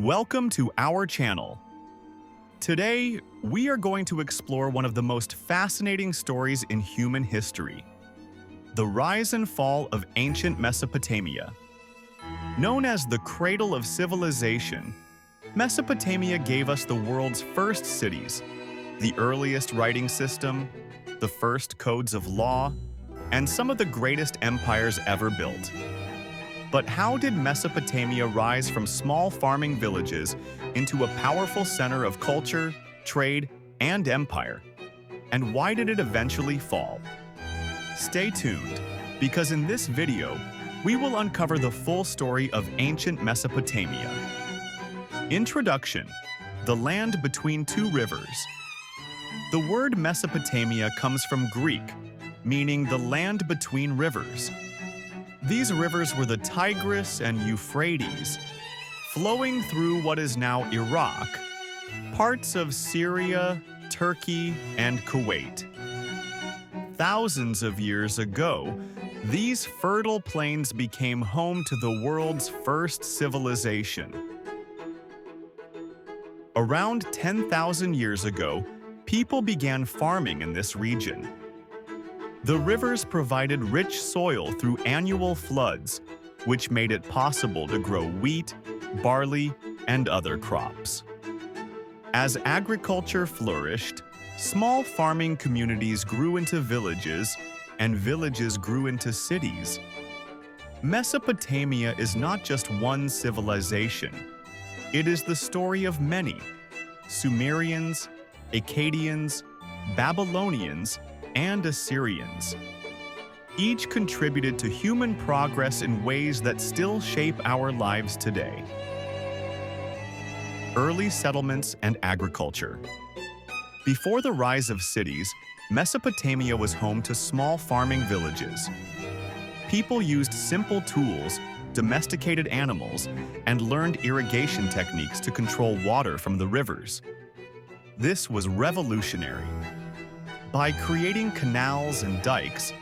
Welcome to our channel. Today, we are going to explore one of the most fascinating stories in human history, the rise and fall of ancient Mesopotamia. Known as the Cradle of Civilization, Mesopotamia gave us the world's first cities, the earliest writing system, the first codes of law, and some of the greatest empires ever built. But how did Mesopotamia rise from small farming villages into a powerful center of culture, trade, and empire? And why did it eventually fall? Stay tuned, because in this video, we will uncover the full story of ancient Mesopotamia. Introduction: the land between two rivers. The word Mesopotamia comes from Greek, meaning the land between rivers. These rivers were the Tigris and Euphrates, flowing through what is now Iraq, parts of Syria, Turkey, and Kuwait. Thousands of years ago, these fertile plains became home to the world's first civilization. Around 10,000 years ago, people began farming in this region. The rivers provided rich soil through annual floods, which made it possible to grow wheat, barley, and other crops. As agriculture flourished, small farming communities grew into villages, and villages grew into cities. Mesopotamia is not just one civilization. It is the story of many: Sumerians, Akkadians, Babylonians, and Assyrians. Each contributed to human progress in ways that still shape our lives today. Early settlements and agriculture. Before the rise of cities, Mesopotamia was home to small farming villages. People used simple tools, domesticated animals, and learned irrigation techniques to control water from the rivers. This was revolutionary. By creating canals and dikes,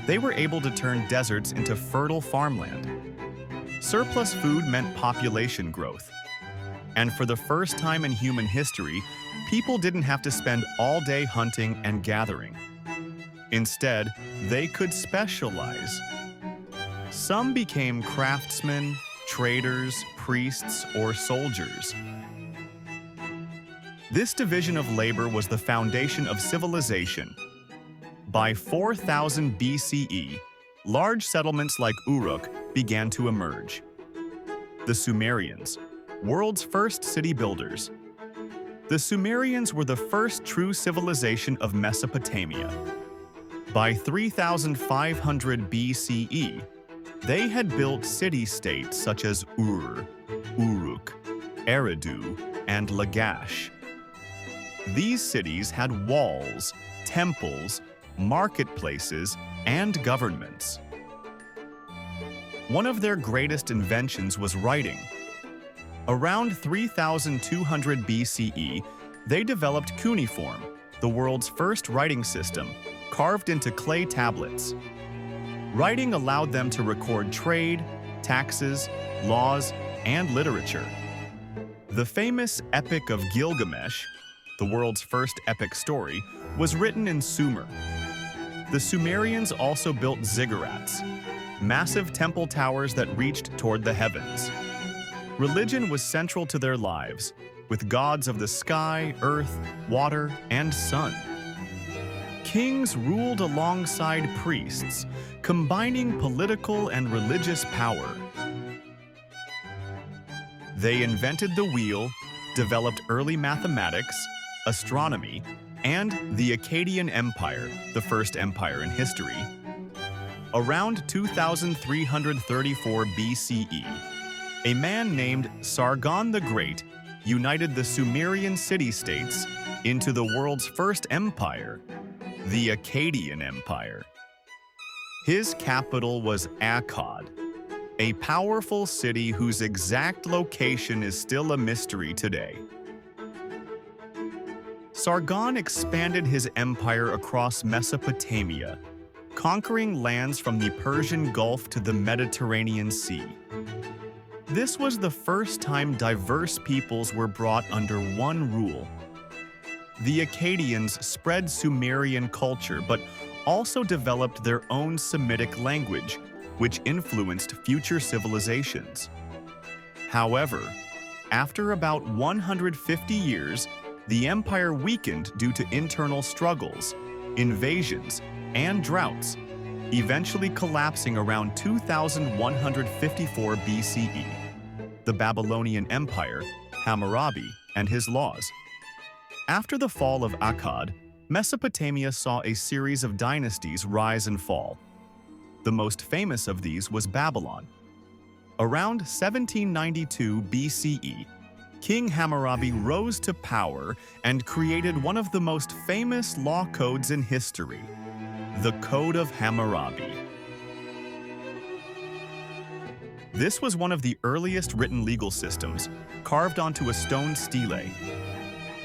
they were able to turn deserts into fertile farmland. Surplus food meant population growth. And for the first time in human history, people didn't have to spend all day hunting and gathering. Instead, they could specialize. Some became craftsmen, traders, priests, or soldiers. This division of labor was the foundation of civilization. By 4000 BCE, large settlements like Uruk began to emerge. The Sumerians, world's first city builders. The Sumerians were the first true civilization of Mesopotamia. By 3500 BCE, they had built city-states such as Ur, Uruk, Eridu, and Lagash. These cities had walls, temples, marketplaces, and governments. One of their greatest inventions was writing. Around 3200 BCE, they developed cuneiform, the world's first writing system, carved into clay tablets. Writing allowed them to record trade, taxes, laws, and literature. The famous Epic of Gilgamesh, the world's first epic story, was written in Sumer. The Sumerians also built ziggurats, massive temple towers that reached toward the heavens. Religion was central to their lives, with gods of the sky, earth, water, and sun. Kings ruled alongside priests, combining political and religious power. They invented the wheel, developed early mathematics, astronomy, and the Akkadian Empire, the first empire in history. Around 2334 BCE, a man named Sargon the Great united the Sumerian city-states into the world's first empire, the Akkadian Empire. His capital was Akkad, a powerful city whose exact location is still a mystery today. Sargon expanded his empire across Mesopotamia, conquering lands from the Persian Gulf to the Mediterranean Sea. This was the first time diverse peoples were brought under one rule. The Akkadians spread Sumerian culture but also developed their own Semitic language, which influenced future civilizations. However, after about 150 years, the empire weakened due to internal struggles, invasions, and droughts, eventually collapsing around 2154 BCE. The Babylonian Empire, Hammurabi, and his laws. After the fall of Akkad, Mesopotamia saw a series of dynasties rise and fall. The most famous of these was Babylon. Around 1792 BCE, King Hammurabi rose to power and created one of the most famous law codes in history, the Code of Hammurabi. This was one of the earliest written legal systems, carved onto a stone stele.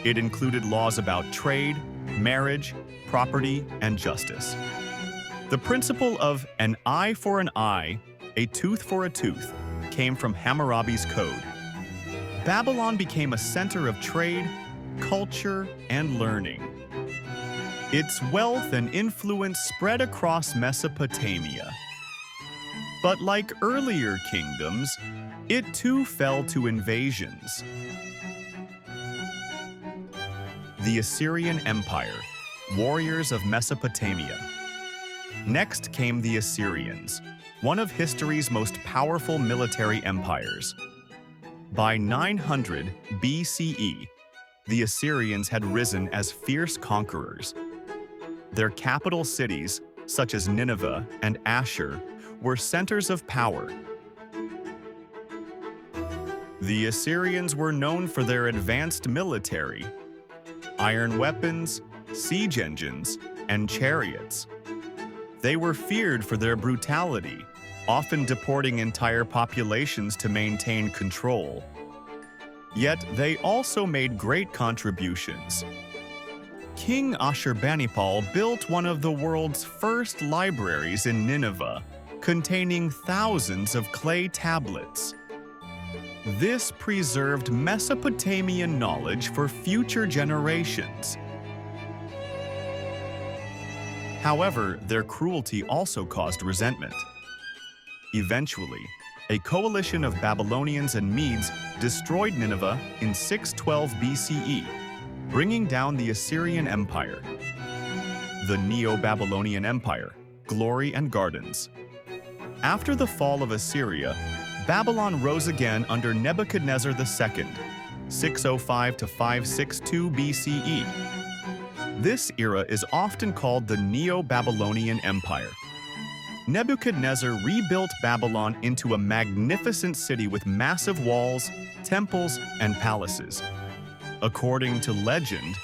It included laws about trade, marriage, property, and justice. The principle of an eye for an eye, a tooth for a tooth, came from Hammurabi's code. Babylon became a center of trade, culture, and learning. Its wealth and influence spread across Mesopotamia. But like earlier kingdoms, it too fell to invasions. The Assyrian Empire, warriors of Mesopotamia. Next came the Assyrians, one of history's most powerful military empires. By 900 BCE, the Assyrians had risen as fierce conquerors. Their capital cities, such as Nineveh and Ashur, were centers of power. The Assyrians were known for their advanced military, iron weapons, siege engines, and chariots. They were feared for their brutality, often deporting entire populations to maintain control. Yet they also made great contributions. King Ashurbanipal built one of the world's first libraries in Nineveh, containing thousands of clay tablets. This preserved Mesopotamian knowledge for future generations. However, their cruelty also caused resentment. Eventually, a coalition of Babylonians and Medes destroyed Nineveh in 612 BCE, bringing down the Assyrian Empire. The Neo-Babylonian Empire, glory and gardens. After the fall of Assyria, Babylon rose again under Nebuchadnezzar II, 605 to 562 BCE. This era is often called the Neo-Babylonian Empire. Nebuchadnezzar rebuilt Babylon into a magnificent city with massive walls, temples, and palaces. According to legend,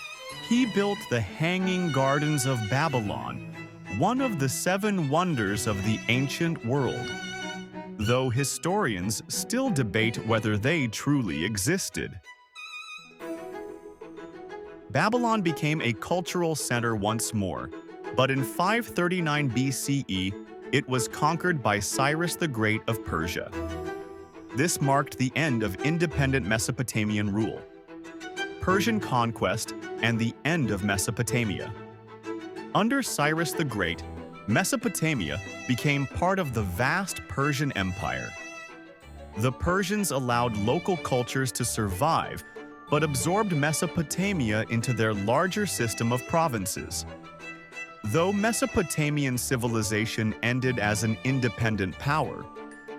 he built the Hanging Gardens of Babylon, one of the 7 wonders of the ancient world, though historians still debate whether they truly existed. Babylon became a cultural center once more, but in 539 BCE, it was conquered by Cyrus the Great of Persia. This marked the end of independent Mesopotamian rule, Persian conquest, and the end of Mesopotamia. Under Cyrus the Great, Mesopotamia became part of the vast Persian Empire. The Persians allowed local cultures to survive, but absorbed Mesopotamia into their larger system of provinces. Though Mesopotamian civilization ended as an independent power,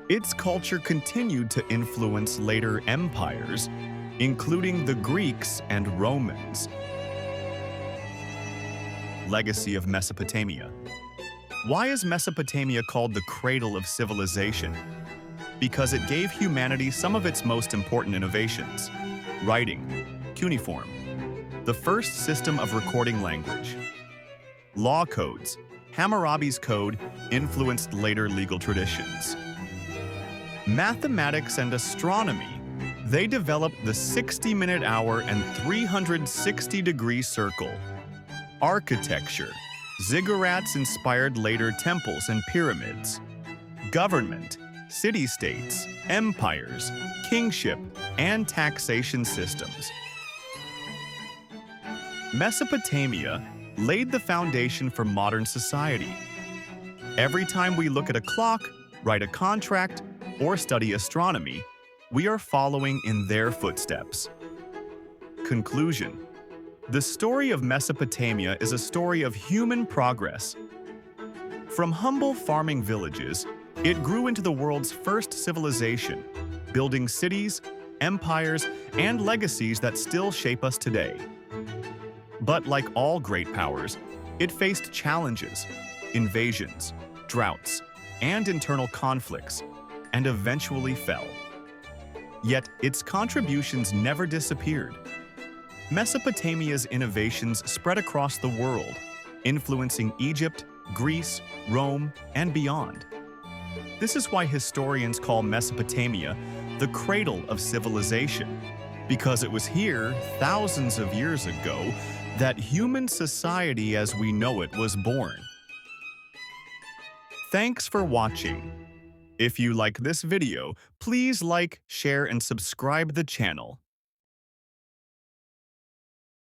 its culture continued to influence later empires, including the Greeks and Romans. Legacy of Mesopotamia. Why is Mesopotamia called the Cradle of Civilization? Because it gave humanity some of its most important innovations. Writing, cuneiform, the first system of recording language. Law codes, Hammurabi's code influenced later legal traditions. Mathematics and astronomy, they developed the 60-minute hour and 360-degree circle. Architecture, ziggurats inspired later temples and pyramids. Government, city-states, empires, kingship, and taxation systems. Mesopotamia laid the foundation for modern society. Every time we look at a clock, write a contract, or study astronomy, we are following in their footsteps. Conclusion: the story of Mesopotamia is a story of human progress. From humble farming villages, it grew into the world's first civilization, building cities, empires, and legacies that still shape us today. But like all great powers, it faced challenges, invasions, droughts, and internal conflicts, and eventually fell. Yet its contributions never disappeared. Mesopotamia's innovations spread across the world, influencing Egypt, Greece, Rome, and beyond. This is why historians call Mesopotamia the Cradle of Civilization, because it was here, thousands of years ago, that human society as we know it was born. Thanks for watching. If you like this video, please like, share, and subscribe the channel.